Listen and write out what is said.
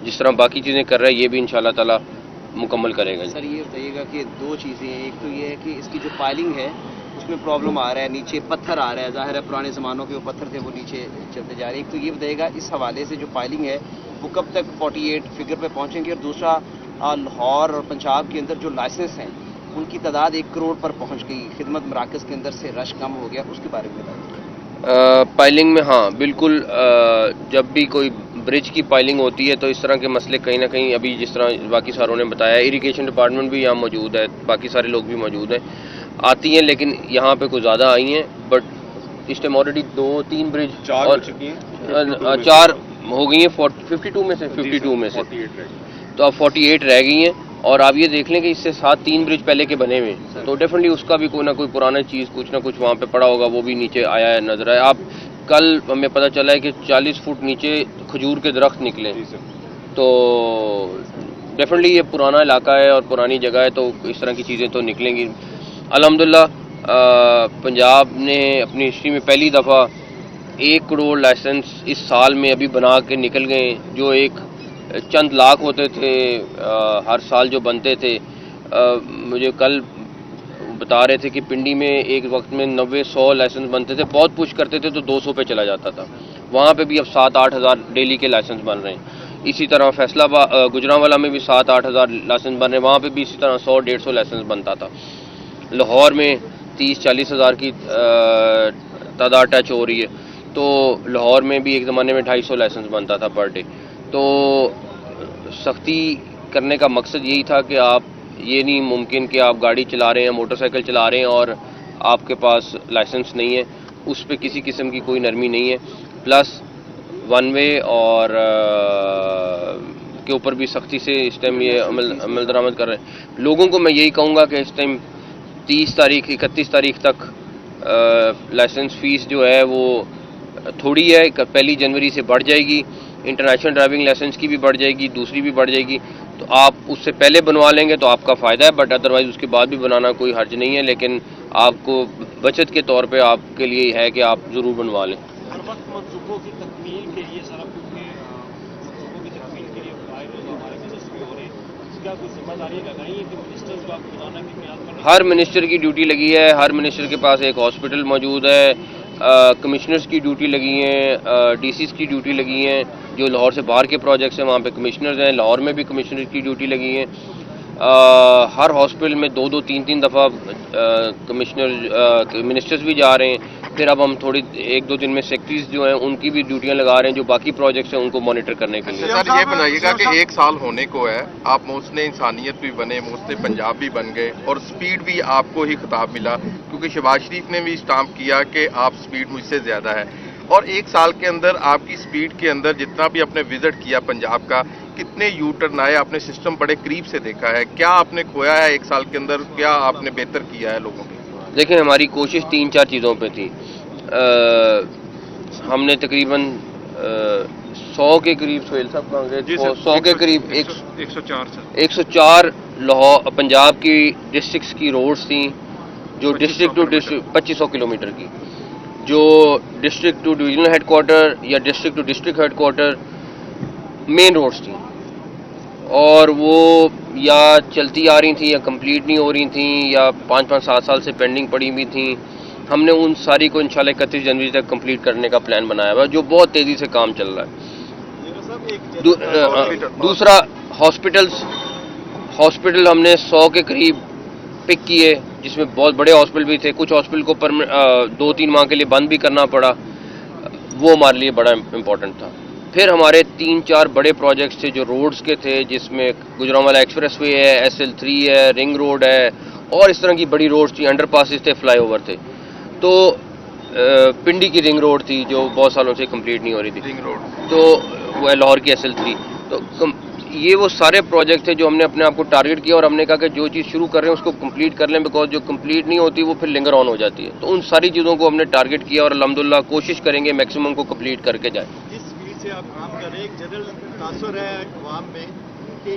جس طرح باقی چیزیں کر رہا ہے یہ بھی انشاءاللہ تعالی مکمل کرے گا. سر یہ بتائیے گا کہ دو چیزیں ہیں، ایک تو یہ ہے کہ اس کی جو پائلنگ ہے اس میں پرابلم آ رہا ہے، نیچے پتھر آ رہا ہے، ظاہر ہے پرانے زمانوں کے وہ پتھر تھے وہ نیچے چلتے جا رہے ہیں. ایک تو یہ بتائیے گا اس حوالے سے جو پائلنگ ہے وہ کب تک 48 فگر پہ پہنچیں گے، اور دوسرا لاہور اور پنجاب کے اندر جو لائسنس ہیں ان کی تعداد 1 کروڑ پر پہنچ گئی، خدمت مراکز کے اندر سے رش کم ہو گیا، اس کے بارے میں بتائیے. پائلنگ میں ہاں بالکل، جب بھی کوئی برج کی پائلنگ ہوتی ہے تو اس طرح کے مسئلے کہیں نہ کہیں، ابھی جس طرح باقی ساروں نے بتایا اریگیشن ڈپارٹمنٹ بھی یہاں موجود ہے، باقی سارے لوگ بھی موجود ہیں، آتی ہیں لیکن یہاں پہ کچھ زیادہ آئی ہیں. بٹ اس ٹائم آلریڈی 2-3 برج اور 4 ہو گئی ہیں 52 میں سے 52 میں سے، تو اب 48 رہ گئی ہیں. اور آپ یہ دیکھ لیں کہ اس سے 3 برج پہلے کے بنے ہوئے ہیں، تو ڈیفینیٹلی اس کا بھی کوئی نہ کوئی پرانا چیز کچھ نہ کچھ وہاں پہ پڑا ہوگا، وہ بھی نیچے آیا ہے نظر آیا. آپ کل ہمیں پتہ چلا ہے کہ 40 فٹ نیچے کھجور کے درخت نکلے، تو ڈیفینیٹلی یہ پرانا علاقہ ہے اور پرانی جگہ ہے، تو اس طرح کی چیزیں تو نکلیں گی. الحمدللہ پنجاب نے اپنی ہسٹری میں پہلی دفعہ 1 کروڑ لائسنس اس سال میں ابھی بنا کے نکل گئے، جو ایک چند لاکھ ہوتے تھے ہر سال جو بنتے تھے. مجھے کل بتا رہے تھے کہ پنڈی میں ایک وقت میں 90-100 لائسنس بنتے تھے، بہت پش کرتے تھے تو 200 پہ چلا جاتا تھا. وہاں پہ بھی اب 7-8 ہزار ڈیلی کے لائسنس بن رہے ہیں. اسی طرح فیصلہ آباد گجرانوالہ میں بھی 7-8 ہزار لائسنس بن رہے ہیں، وہاں پہ بھی اسی طرح 100-150 لائسنس بنتا تھا. لاہور میں 30-40 ہزار کی تعداد ٹچ ہو رہی ہے، تو لاہور میں بھی ایک زمانے میں 250 لائسنس بنتا تھا پر ڈے. تو سختی کرنے کا مقصد یہی تھا کہ آپ یہ نہیں ممکن کہ آپ گاڑی چلا رہے ہیں، موٹر سائیکل چلا رہے ہیں اور آپ کے پاس لائسنس نہیں ہے، اس پہ کسی قسم کی کوئی نرمی نہیں ہے. پلس 1 وے اور کے اوپر بھی سختی سے اس ٹائم یہ عمل درآمد کر رہے ہیں. لوگوں کو میں یہی کہوں گا کہ اس ٹائم 31 تاریخ تک لائسنس فیس جو ہے وہ تھوڑی ہے، 1 جنوری سے بڑھ جائے گی، انٹرنیشنل ڈرائیونگ لائسنس کی بھی بڑھ جائے گی، دوسری بھی بڑھ جائے گی. تو آپ اس سے پہلے بنوا لیں گے تو آپ کا فائدہ ہے، بٹ ادروائز اس کے بعد بھی بنانا کوئی حرج نہیں ہے، لیکن آپ کو بچت کے طور پہ آپ کے لیے ہے کہ آپ ضرور بنوا لیں. ہر وقت منصوبوں کی تکمیل کے لیے سر، اب کیونکہ منصوبوں کی تکمیل کے لیے آئے روز ہمارے وزٹس بھی ہو رہے ہیں، اس کا کوئی ذمہ داری لگائی ہے کہ منسٹرز کو آپ کو بتانا کہ قیام کرنے؟ ہر منسٹر کی ڈیوٹی لگی ہے، ہر منسٹر کے پاس ایک ہاسپٹل موجود ہے، کمشنرز کی ڈیوٹی لگی ہیں، ڈی سیز کی ڈیوٹی لگی ہیں. جو لاہور سے باہر کے پروجیکٹس ہیں وہاں پہ کمشنرز ہیں، لاہور میں بھی کمشنرز کی ڈیوٹی لگی ہیں. ہر ہاسپٹل میں 2-3 دفعہ منسٹرز بھی جا رہے ہیں. پھر اب ہم تھوڑی 1-2 دن میں سیکٹریز جو ہیں ان کی بھی ڈیوٹیاں لگا رہے ہیں جو باقی پروجیکٹس ہیں ان کو مانیٹر کرنے کے لیے. سر یہ بتائیے گا کہ 1 سال ہونے کو ہے، آپ محسن انسانیت بھی بنے، محسن پنجاب بھی بن گئے، اور سپیڈ بھی آپ کو ہی خطاب ملا، کیونکہ شہباز شریف نے بھی اسٹامپ کیا کہ آپ سپیڈ مجھ سے زیادہ ہے. اور 1 سال کے اندر آپ کی سپیڈ کے اندر جتنا بھی آپ نے وزٹ کیا پنجاب کا، کتنے یو ٹرن آئے، آپ نے سسٹم بڑے قریب سے دیکھا ہے، کیا آپ نے کھویا ہے 1 سال کے اندر، کیا آپ نے بہتر کیا ہے لوگوں کے؟ دیکھیں ہماری کوشش 3-4 چیزوں پہ تھی. ہم نے تقریباً 100 کے قریب سہیل صاحب کہاں گئے، 100 کے قریب 104 لاہور پنجاب کی ڈسٹرکٹس کی روڈز تھیں، جو ڈسٹرکٹ ٹو ڈسٹرکٹ 2500 کلومیٹر کی، جو district to divisional headquarter یا district to district headquarter main roads تھیں، اور وہ یا چلتی آ رہی تھیں یا کمپلیٹ نہیں ہو رہی تھیں یا 5-7 سال سے پینڈنگ پڑی ہوئی تھیں. ہم نے ان ساری کو انشاءاللہ 31 جنوری تک کمپلیٹ کرنے کا پلان بنایا ہوا ہے، جو بہت تیزی سے کام چل رہا ہے. دوسرا ہاسپٹل ہم نے 100 کے قریب پک کیے، جس میں بہت بڑے ہاسپٹل بھی تھے، کچھ ہاسپٹل کو 2-3 ماہ کے لیے بند بھی کرنا پڑا، وہ ہمارے لیے بڑا امپورٹنٹ تھا. پھر ہمارے 3-4 بڑے پروجیکٹس تھے جو روڈز کے تھے، جس میں گجرانوالہ ایکسپریس وے ہے، SL3 ہے، رنگ روڈ ہے، اور اس طرح کی بڑی روڈز تھیں، انڈر پاسز تھے، فلائی اوور تھے. تو پنڈی کی رنگ روڈ تھی جو بہت سالوں سے کمپلیٹ نہیں ہو رہی تھی، رنگ روڈ، تو وہ ہے لاہور کی SL3. تو یہ وہ سارے پروجیکٹ تھے جو ہم نے اپنے آپ کو ٹارگٹ کیا، اور ہم نے کہا کہ جو چیز شروع کر رہے ہیں اس کو کمپلیٹ کر لیں، بیکاز جو کمپلیٹ نہیں ہوتی وہ پھر لنگر آن ہو جاتی ہے. تو ان ساری چیزوں کو ہم نے ٹارگٹ کیا اور الحمدللہ کوشش کریں گے میکسیمم کو کمپلیٹ کر کے جائیں. جس سپیڈ سے آپ کام کر رہے ہیں، ایک جنرل تاثر ہے عوام میں کہ